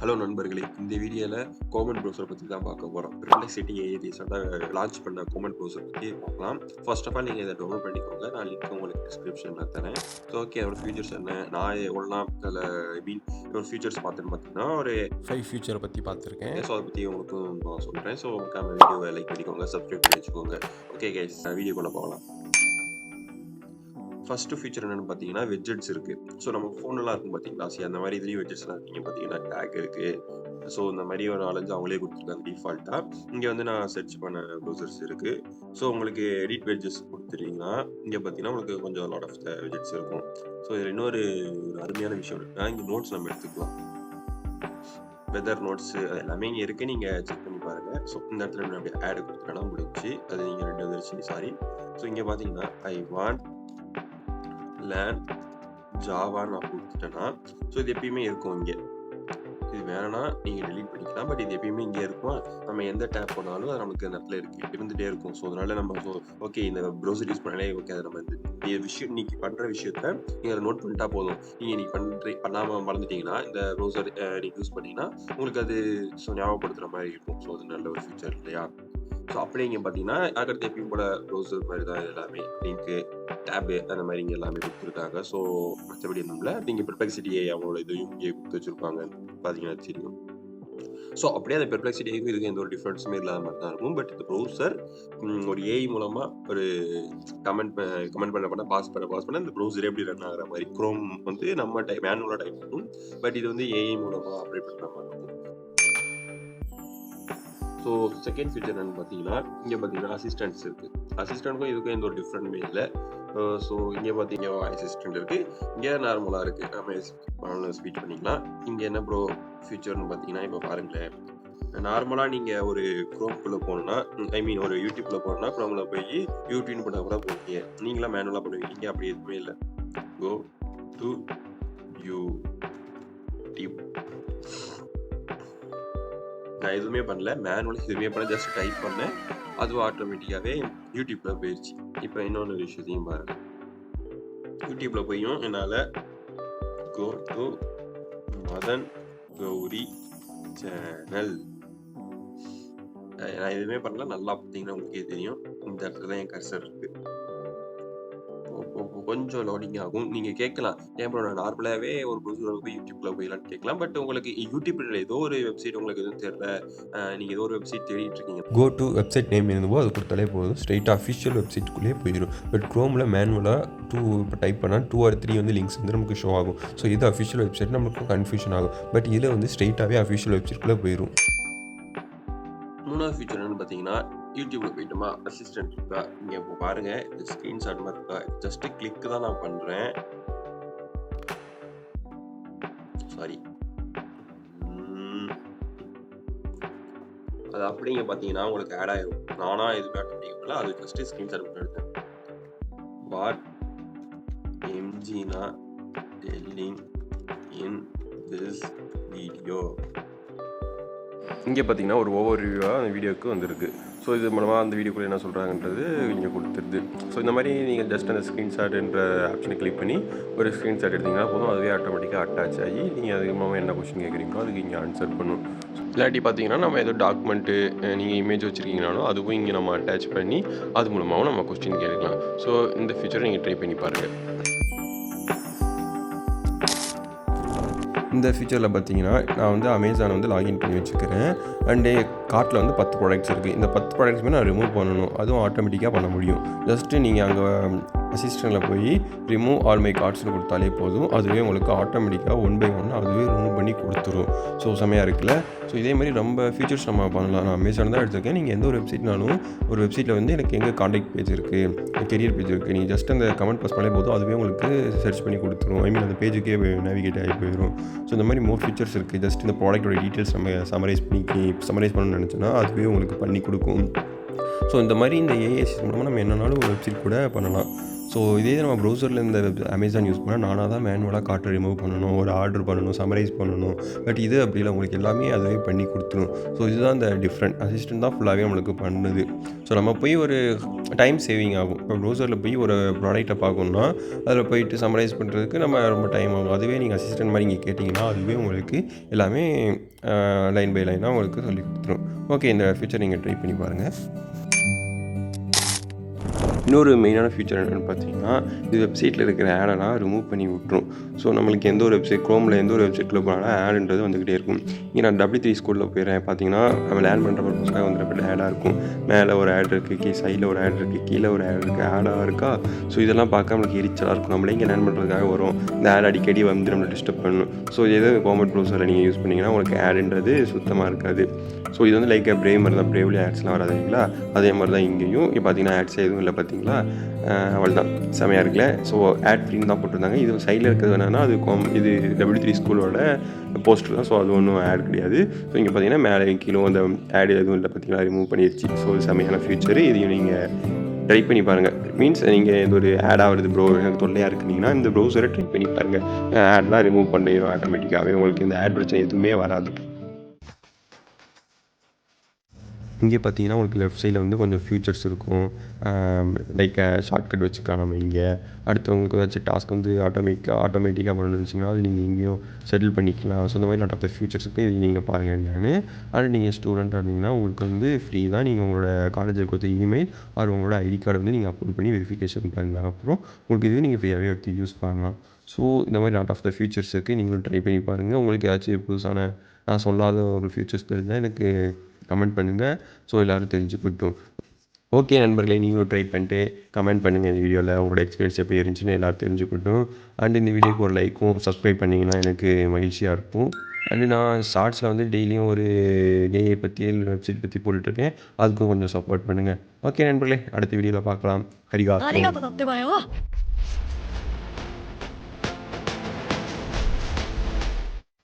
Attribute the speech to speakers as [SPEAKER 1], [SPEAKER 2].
[SPEAKER 1] Hello நண்பர்களே, இந்த வீடியோவில் காமெண்ட் ப்ரௌசரை பற்றி தான் பார்க்க போகிறோம். Perplexity AI ரீசெண்டாக லான்ச் பண்ண காமெண்ட் ப்ரௌசர் பற்றி பார்க்கலாம். ஃபர்ஸ்ட் ஆஃப் ஆல் நீங்கள் இதை டவுன்லோட் பண்ணிக்கோங்க. நான் லிங்க் உங்களுக்கு டிஸ்கிரிப்ஷனில் தரேன். ஸோ ஓகே, அதோட ஃபீச்சர்ஸ் என்ன, நான் எவ்வளோ நாள் அதில் இதோட ஃபீச்சர்ஸ் பார்த்துன்னு பார்த்தீங்கன்னா ஒரு
[SPEAKER 2] 5 ஃபியூச்சரை பற்றி பார்த்துருக்கேன்.
[SPEAKER 1] ஸோ அதை பற்றி உங்களுக்கும் நான் சொல்கிறேன். ஸோ உங்களுக்கான வீடியோவை லைக் பண்ணிக்கோங்க, சப்ஸ்கிரைப் பண்ணி வச்சுக்கோங்க. ஓகே கைஸ், வீடியோக்குள்ளே போகலாம். ஃபர்ஸ்ட் ஃபீச்சர் என்னன்னு பார்த்தீங்கன்னா வெட்ஜெட்ஸ் இருக்கு. ஸோ நம்ம ஃபோன்லாம் இருக்கும் பார்த்தீங்களா, அந்த மாதிரி இதுலேயும் வெட்ஜெட்ஸ்லாம் இருக்கீங்க பார்த்தீங்கன்னா டேக் இருக்கு. ஸோ இந்த மாதிரி ஒரு 4-5 அவங்களே கொடுத்துருக்காங்க டிஃபால்ட்டாக. இங்கே வந்து நான் சர்ச் பண்ண ப்ரௌசர்ஸ் இருக்கு. ஸோ உங்களுக்கு எடிட் வெட்ஜெட்ஸ் கொடுத்துட்டீங்கன்னா இங்கே பார்த்தீங்கன்னா உங்களுக்கு கொஞ்சம் லாட் ஆஃப் த வெட்ஜெட்ஸ் இருக்கும். ஸோ இதில் இன்னொரு அருமையான விஷயம் இருக்குன்னா இங்கே நோட்ஸ் நம்ம எடுத்துக்கலாம். வெதர் நோட்ஸ் எல்லாமே இங்கே இருக்குது, நீங்கள் செக் பண்ணி பாருங்கள். ஸோ இந்த இடத்துல நான் அப்படியே ஆடு கொடுத்துட்டேன்னா முடிச்சு அது நீங்கள் 2 வந்துருச்சு, சாரி. ஸோ இங்கே பார்த்தீங்கன்னா ஐ வாண்ட் லேர்ன் ஜாவா நான் கொடுத்துட்டேன்னா ஸோ இது எப்பயுமே இருக்கும். இங்கே இது வேணா நீங்கள் டெலீட் பண்ணிக்கலாம், பட் இது எப்பயுமே இங்கே இருக்கும். நம்ம எந்த டேப் பண்ணாலும் அது நமக்கு அந்த இடத்துல இருந்துகிட்டே இருக்கும். ஸோ அதனால நம்ம ஓகே இந்த ப்ரௌசர் யூஸ் பண்ணாலே ஓகே, அதை நம்ம இந்த விஷயம் இன்னைக்கு பண்ணுற விஷயத்த நீங்கள் அதை நோட் பண்ணிட்டா போதும். நீங்கள் இன்னைக்கு பண்ணாமல் மறந்துட்டீங்கன்னா இந்த ப்ரௌசர் நீங்கள் யூஸ் பண்ணிங்கன்னா உங்களுக்கு அது ஞாபகப்படுத்துகிற மாதிரி இருக்கும். ஸோ அது நல்ல ஒரு ஃபீச்சர் இல்லையா? ஸோ அப்படியே இங்கே பார்த்தீங்கன்னா அடுத்து எப்பயும் போல ப்ரௌசர் மாதிரி தான் எல்லாமே, லிங்க்கு டேபு அந்த மாதிரி இங்கே எல்லாமே கொடுத்துருக்காங்க. ஸோ மற்றபடி நம்மள நீங்கள் Perplexity AI அவங்களோட இதையும் இங்கே கொடுத்து வச்சுருப்பாங்க பார்த்தீங்கன்னா தெரியும். ஸோ அப்படியே அந்த Perplexity AI இதுக்கு எந்த ஒரு டிஃப்ரென்ஸுமே இல்லாத மாதிரி தான் இருக்கும். பட் இந்த ப்ரௌசர் ஒரு ஏஐ மூலமாக ஒரு கமெண்ட் பண்ண பாஸ் பண்ண இந்த ப்ரௌசர் எப்படி ரன் ஆகிற மாதிரி, குரோம் வந்து நம்ம மேனுவலாக டைப் பண்ணும், பட் இது வந்து ஏஐ மூலமாக ஆப்ரேட் பண்ணுற மாதிரி இருக்கும். ஸோ செகண்ட் ஃபீச்சர் என்னன்னு பார்த்தீங்கன்னா இங்கே பார்த்தீங்கன்னா அசிஸ்டன்ட்ஸ் இருக்குது. அசிஸ்டண்ட்க்கும் இதுக்கும் எந்த ஒரு டிஃப்ரெண்ட்டுமே இல்லை. ஸோ இங்கே பார்த்தீங்கன்னா அசிஸ்டன்ட் இருக்குது, இங்கே நார்மலாக இருக்குது, நம்ம ஸ்பீச் பண்ணிக்கலாம். இங்கே என்ன ப்ரோ ஃபீச்சர்னு பார்த்தீங்கன்னா இப்போ பாருங்களேன், நார்மலாக நீங்கள் ஒரு குரோம்குள்ளே போகணுன்னா ஒரு யூடியூப்பில் போகணுன்னா குரோமில் போய் யூடியூப்னு பண்ண கூட போவீங்க, நீங்களாம் மேனுவலாக பண்ணுவீங்க. இங்கே அப்படி எதுவுமே இல்லை. கோ டு யூடியூப், நான் எதுவுமே பண்ணல, மேனுவலாக எதுவுமே பண்ணல, ஜஸ்ட் டைப் பண்ணேன், அதுவும் ஆட்டோமேட்டிக்காகவே யூடியூப்பில் போயிடுச்சு. இப்போ இன்னொன்று விஷயத்தையும் பாருங்கள், யூடியூப்பில் போயும் என்னால் go to Madan Gauri channel, நான் எதுவுமே பண்ணல. நல்லா பார்த்தீங்கன்னா உங்களுக்கே தெரியும் இந்த இடத்துல தான் என் கர்சர் இருக்குது. கொஞ்சம் லோடிங் ஆகும். நீங்கள் கேட்கலாம், ஏன் ப்ரோ நான் நார்மலாகவே ஒரு ப்ரௌசரில் போய் யூடியூப்பில் போயிடலான்னு கேட்கலாம். பட் உங்களுக்கு யூடியூப்பில் ஏதோ ஒரு வெப்சைட் உங்களுக்கு எதுவும் தெரியல, நீங்கள் ஏதோ ஒரு வெப்சைட் தேடிட்டு இருக்கீங்க,
[SPEAKER 2] கோ டு வெப்சைட் நேம் என்னவோ அது கொடுத்தாலே போதும், ஸ்ட்ரைட்டாக அஃபிஷியல் வெப்சைட்டுக்குள்ளேயே போயிடும். பட் க்ரோமில் மேனுவலாக இப்போ டைப் பண்ணால் 2 or 3 வந்து லிங்க்ஸ் வந்து நமக்கு ஷோ ஆகும். ஸோ இது அஃபிஷியல் வெப்சைட் நமக்கு கன்ஃபியூஷன் ஆகும். பட் இதில் வந்து ஸ்ட்ரைட்டாகவே அஃபிஷியல் வெப்சைட்குள்ளே போயிடும்.
[SPEAKER 1] மூணாவது ஃபீச்சர் என்னன்னு பார்த்தீங்கன்னா யூடியூப்பில் போயிட்டோமா அசிஸ்டன்ட் இருக்கா, இங்கே இப்போ பாருங்கள் இந்த ஸ்க்ரீன்ஷாட் மாதிரி இருக்கா, ஜஸ்ட்டு கிளிக் தான் நான் பண்ணுறேன், சாரி அது அப்படிங்க பார்த்தீங்கன்னா உங்களுக்கு ஆட் ஆயிரும். நானாக எதுவுமே ஆட்டோமேட்டிக்கல அது ஃபஸ்ட்டு ஸ்க்ரீன்ஷாட் மட்டும் எடுத்தேன். What I'm gonna telling in this video, இங்கே பார்த்தீங்கன்னா ஒரு ஓவர் வியூவாக அந்த வீடியோவுக்கு வந்துருக்கு. ஸோ இது மூலமாக அந்த வீடியோக்குள்ளே என்ன சொல்கிறாங்கன்றது இங்கே கொடுத்துருது. ஸோ இந்த மாதிரி நீங்கள் ஜஸ்ட் அந்த ஸ்க்ரீன்ஷாட்ன்ற ஆப்ஷனை கிளிக் பண்ணி ஒரு ஸ்க்ரீன்ஷாட் எடுத்திங்கன்னா போதும், அதுவே ஆட்டோமேட்டிக்காக அட்டாச் ஆகி நீங்கள் அதுக்கு மூலமாக என்ன கொஸ்டின் கேட்குறீங்களோ அதுக்கு இங்கே ஆன்சர் பண்ணும். இல்லாட்டி பார்த்தீங்கன்னா நம்ம ஏதோ டாக்குமெண்ட்டு நீங்கள் இமேஜ் வச்சுருக்கீங்கனாலும் அதுவும் இங்கே நம்ம அட்டாச் பண்ணி அது மூலமாகவும் நம்ம கொஸ்டின் கேட்கலாம். ஸோ இந்த ஃபீச்சரை நீங்கள் ட்ரை பண்ணி பாருங்கள்.
[SPEAKER 2] இந்த ஃபீச்சரில் பார்த்தீங்கன்னா நான் வந்து அமேசானை வந்து லாகின் பண்ணி வச்சுக்கிறேன். அண்டு கார்ட்டில் வந்து 10 ப்ராடக்ட்ஸ் இருக்குது. இந்த 10 ப்ராடக்ட்ஸுமே நான் ரிமூவ் பண்ணணும், அதுவும் ஆட்டோமேட்டிக்காக பண்ண முடியும். ஜஸ்ட்டு நீங்கள் அங்கே அசிஸ்டண்ட்டில் போய் ரிமூவ் ஆல் மை கார்ட்ஸ்னு கொடுத்தாலே போதும், அதுவே உங்களுக்கு ஆட்டோமேட்டிக்காக 1 by 1 அதுவே ரிமூவ் பண்ணி கொடுத்துரும். ஸோ செமையாக இருக்குல்ல? ஸோ இதே மாதிரி ரொம்ப ஃபீச்சர்ஸ் நம்ம பண்ணலாம். நான் அமேசான் தான் எடுத்திருக்கேன். நீங்கள் எந்த ஒரு வெப்சைட்னாலும் ஒரு வெப்சைட்டில் வந்து எனக்கு எங்கே காண்டாக்ட் பேஜ் இருக்குது, கெரியர் பேஜ் இருக்குது, நீங்கள் ஜஸ்ட் அந்த கமெண்ட் பாஸ் பண்ணாலே போதும், அதுவே உங்களுக்கு சர்ச் பண்ணி கொடுத்துரும். அந்த பேஜுக்கே நேவிகேட் ஆகி போயிடும். ஸோ இந்த மாதிரி மோர் ஃபீச்சர்ஸ் இருக்குது. ஜஸ்ட் இந்த ப்ராடக்டோட டீட்டெயில்ஸ் நம்ம சமரைஸ் பண்ணணும்னு நினச்சோன்னா அதுவே உங்களுக்கு பண்ணி கொடுக்கும். ஸோ இந்த மாதிரி இந்த ஏஐ மூலமாக நம்ம என்னன்னாலும் ஒரு வெப்சைட் கூட பண்ணலாம். ஸோ இதே நம்ம ப்ரௌசரில் இந்த அமேசான் யூஸ் பண்ணால் நானாக தான் மேனுவலாக கார்ட்டை ரிமூவ் பண்ணணும், ஒரு ஆர்டர் பண்ணணும், சம்மரைஸ் பண்ணணும். பட் இது அப்படி இல்லை, உங்களுக்கு எல்லாமே அதுவே பண்ணி கொடுத்துரும். ஸோ இதுதான் இந்த டிஃப்ரெண்ட். அசிஸ்டன்ட் தான் ஃபுல்லாகவே நம்மளுக்கு பண்ணுது. ஸோ நம்ம போய் ஒரு டைம் சேவிங் ஆகும். இப்போ ப்ரௌசரில் போய் ஒரு ப்ராடக்ட்டை பார்க்கணுன்னா அதில் போயிட்டு சம்மரைஸ் பண்ணுறதுக்கு நம்ம ரொம்ப டைம் ஆகும். அதுவே நீங்கள் அசிஸ்டன்ட் மாதிரி இங்கே கேட்டிங்கன்னா அதுவே உங்களுக்கு எல்லாமே லைன் பை லைனாக உங்களுக்கு சொல்லி கொடுத்துரும். ஓகே, இந்த ஃபீச்சர் நீங்கள் ட்ரை பண்ணி பாருங்கள். இன்னொரு மெயினான ஃபீச்சர் என்னென்னு பார்த்தீங்கன்னா, இது வெப்சைட்டில் இருக்கிற ஆடெல்லாம் ரிமூவ் பண்ணி விட்டுரும். ஸோ நம்மளுக்கு எந்த ஒரு வெப்சைட் க்ரோமில் எந்த ஒரு வெப்சைட்டில் போனாலும் ஆடுன்றது வந்துக்கிட்டே இருக்கும். இங்கே நான் W3 ஸ்கூலில் போயிடுறேன் பார்த்தீங்கன்னா, நம்ம லேர்ன் பண்ணுற பர்பஸ்க்காக வந்துட்டு ஆடாக இருக்கும். மேலே ஒரு ஆட் இருக்குது, சைடில் ஒரு ஆட் இருக்குது, கீழே ஒரு ஆட் இருக்குது, ஆடாக இருக்கா. ஸோ இதெல்லாம் பார்க்க நம்மளுக்கு எரிச்சலாக இருக்கும். நம்மளே இங்கே லேர்ன் பண்ணுறதுக்காக வரும், இந்த ஆட் அடிக்கடி வந்து நம்மளை டிஸ்டர்ப் பண்ணணும். ஸோ எது காமெட் ப்ரௌசரில் நீங்கள் யூஸ் பண்ணிங்கன்னா உங்களுக்கு ஆடுன்றது சுத்தமாக இருக்காது. ஸோ இது வந்து லைக் பிரேவ் மாதிரி தான், பிரேவ்லி ஆட்ஸ்லாம் வராது இல்லைங்களா, அதே மாதிரி தான் இங்கேயும். இங்கே பார்த்தீங்கன்னா ஆட்ஸ் எதுவும் இல்லை பார்த்தீங்களா, அவள் தான் செமையாக இருக்குல்ல. ஸோ ஆட் ஃப்ரீன்னு தான் போட்டிருந்தாங்க. இது சைடில் இருக்கிறது என்னென்னா அது இது W3 ஸ்கூலோட போஸ்டர் தான். ஸோ அது ஒன்றும் ஆட் கிடையாது. ஸோ இங்கே பார்த்தீங்கன்னா மேலே கீழே அந்த ஆட் எதுவும் இல்லை பார்த்தீங்களா, ரிமூவ் பண்ணிடுச்சு. ஸோ இது செமையான ஃபியூச்சரு. இதையும் நீங்கள் ட்ரை பண்ணி பாருங்கள். மீன்ஸ் நீங்கள் இது ஒரு ஆடாக வருது ப்ரோ எனக்கு தொல்லையாக இருக்குனீங்கன்னா இந்த ப்ரௌசரை ட்ரை பண்ணி பாருங்கள். ஆட்லாம் ரிமூவ் பண்ணிடும் ஆட்டோமேட்டிக்காகவே. உங்களுக்கு இந்த ஆட் பிரச்சனை எதுவுமே வராது. இங்கே பார்த்தீங்கன்னா உங்களுக்கு லெஃப்ட் சைடில் வந்து கொஞ்சம் ஃபியூச்சர்ஸ் இருக்கும். லைக் ஷார்ட்கட் வச்சுக்கலாம் நம்ம இங்கே. அடுத்தவங்களுக்கு ஏதாச்சும் டாஸ்க் வந்து ஆட்டோமேட்டிக்காக பண்ணணும்னு வச்சிங்கன்னா அது நீங்கள் இங்கேயும் செட்டில் பண்ணிக்கலாம். ஸோ இந்த மாதிரி லாட் ஆஃப் ஃபியூச்சர்ஸ் இருக்குது. இது நீங்கள் பாருங்கள் என்னன்னு. ஆனால் நீங்கள் ஸ்டூடெண்ட்டாக இருந்தீங்கன்னா உங்களுக்கு வந்து ஃப்ரீ தான். நீங்கள் உங்களோட காலேஜுக்கு கொடுத்த இமெயில் ஆர் உங்களோட ஐடி கார்டு வந்து நீங்கள் அப்லோட் பண்ணி வெரிஃபிகேஷன் பண்ணலாம். அப்புறம் உங்களுக்கு இது நீங்கள் ஃப்ரீயாகவே எடுத்து யூஸ் பண்ணலாம். ஸோ இந்த மாதிரி லாட் ஆஃப் ஃபியூச்சர்ஸ் இருக்குது. நீங்களும் ட்ரை பண்ணி பாருங்கள். உங்களுக்கு ஏதாச்சும் புதுசான நான் சொல்லாத ஒரு ஃபியூச்சர்ஸ் தெரிஞ்சால் எனக்கு கமெண்ட் பண்ணுங்கள். ஸோ எல்லோரும் தெரிஞ்சுக்கிட்டும். ஓகே நண்பர்களே, நீங்களும் ட்ரை பண்ணிட்டு கமெண்ட் பண்ணுங்கள் இந்த வீடியோவில் உங்களோட எக்ஸ்பீரியன்ஸ் எப்படி இருந்துச்சுன்னு எல்லோரும் தெரிஞ்சுக்கிட்டும். அண்ட் இந்த வீடியோக்கு ஒரு லைக்கும் சப்ஸ்கிரைப் பண்ணிங்கன்னா எனக்கு மகிழ்ச்சியாக இருக்கும். அண்டு நான் ஷார்ட்ஸில் வந்து டெய்லியும் ஒரு ஏஐ பற்றி வெப்சைட் பற்றி போட்டுட்ருக்கேன். அதுக்கும் கொஞ்சம் சப்போர்ட் பண்ணுங்கள். ஓகே நண்பர்களே, அடுத்த வீடியோவில் பார்க்கலாம். ஹரிகா.